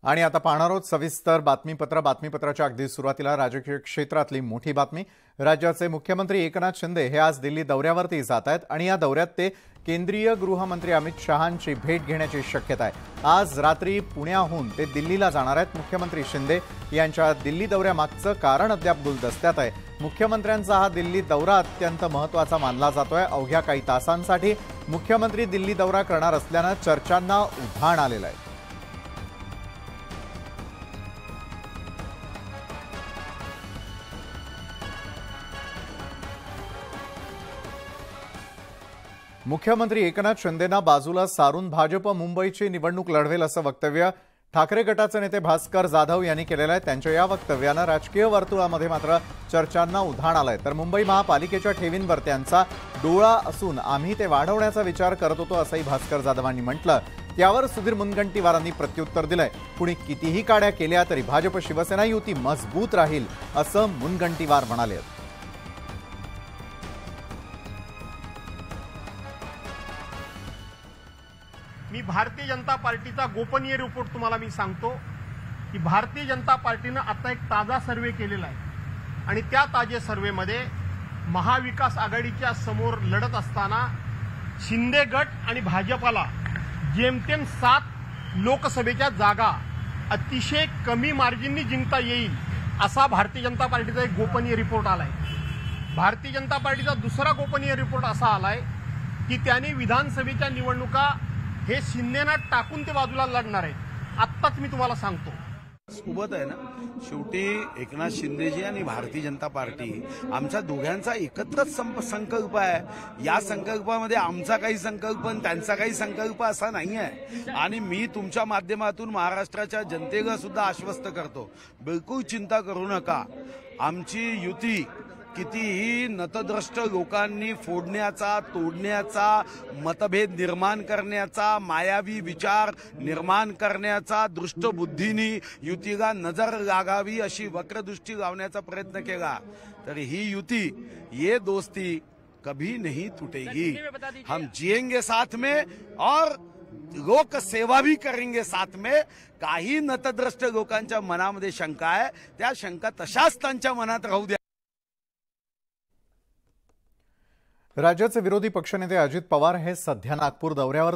आणि आता पाहणार आहोत सविस्तर बातमीपत्राच्या अगदी सुरुवातीला राजकीय क्षेत्रातली मोठी बातमी। राज्याचे मुख्यमंत्री एकनाथ शिंदे हे आज दिल्ली दौऱ्यावरती जात आहेत आणि या दौऱ्यात ते केंद्रीय गृहमंत्री अमित शहांची भेट घेण्याची शक्यता आहे। आज रात्री पुण्याहून ते दिल्लीला जाणार आहेत। मुख्यमंत्री शिंदे यांच्या दिल्ली दौऱ्यामागचं कारण अद्याप गुलदस्त्यात आहे। मुख्यमंत्र्यांचा हा दिल्ली दौरा अत्यंत महत्त्वाचा मानला जातोय। अवघ्या काही तासांसाठी मुख्यमंत्री दिल्ली दौरा करणार असल्यानं चर्चांना उधाण आलेलं आहे। मुख्यमंत्री एकनाथ शिंदेंना बाजूला सारून भाजप मुंबईची निवडणूक लढवेल असं वक्तव्य ठाकरे गटाचे नेते भास्कर जाधव यांनी केलेलं आहे। त्यांच्या या वक्तव्यानं राजकीय वर्तुळामध्ये मात्र चर्चांना उधाण आलंय। तर मुंबई महापालिकेच्या ठेवींवर त्यांचा डोळा असून आम्ही ते वाढवण्याचा विचार करत होतो असंही भास्कर जाधवांनी म्हटलं। त्यावर सुधीर मुनगंटीवारांनी प्रत्युत्तर दिलंय। कुणी कितीही काड्या केल्या तरी भाजप शिवसेना युती मजबूत राहील असं मुनगंटीवार म्हणाले। मी भारतीय जनता पार्टीचा गोपनीय रिपोर्ट तुम्हाला मी सांगतो की भारतीय जनता पार्टीने आता एक ताजा सर्वे केलेला आहे आणि त्या ताजे सर्वेमध्ये महाविकास आघाडीच्या समोर लढत असताना शिंदे गट आणि भाजपला जेमतेम 7 लोकसभेच्या जागा अतिशय कमी मार्जिननी जिंकता येईल असा भारतीय जनता पार्टीचा एक गोपनीय रिपोर्ट आलाय। भारतीय जनता पार्टीचा दुसरा गोपनीय रिपोर्ट असा आलाय की त्यांनी विधानसभेच्या निवडणुका हे शिंदेना टाकून ते बाजूला लढणार आहेत। आत्ताच मी तुम्हाला सांगतो सोबत आहे ना। शेवटी एकनाथ शिंदेजी आणि भारतीय जनता पार्टी आमच्या दोघांचा एकत्रच संकल्प आहे। या संकल्पामध्ये आमचा काही संकल्प आणि त्यांचा काही संकल्प असा नाही आहे। आणि मी तुमच्या माध्यमातून महाराष्ट्राच्या जनतेला सुद्धा आश्वस्त करतो, बिलकुल चिंता करू नका। आमची युती कितीही नतद्रष्ट लोकांनी फोडण्याचा, तोडण्याचा, मतभेद निर्माण करण्याचा, मायावी विचार निर्माण करण्याचा, दृष्टबुद्धीनी युतीला नजर लागावी अशी वक्रदृष्टी लावण्याचा प्रयत्न केला तर ही युती, ये दोस्ती कभी नहीं टूटेगी। हम जिएंगे साथ में और लोक सेवा भी करेंगे साथ में। काही नतद्रष्ट लोकांच्या मनामध्ये शंका आहे, त्या शंका तशाच त्यांच्या मनात राहू द्या। राज्याचे विरोधी पक्षनेते अजित पवार हे सध्या नागपूर दौऱ्यावर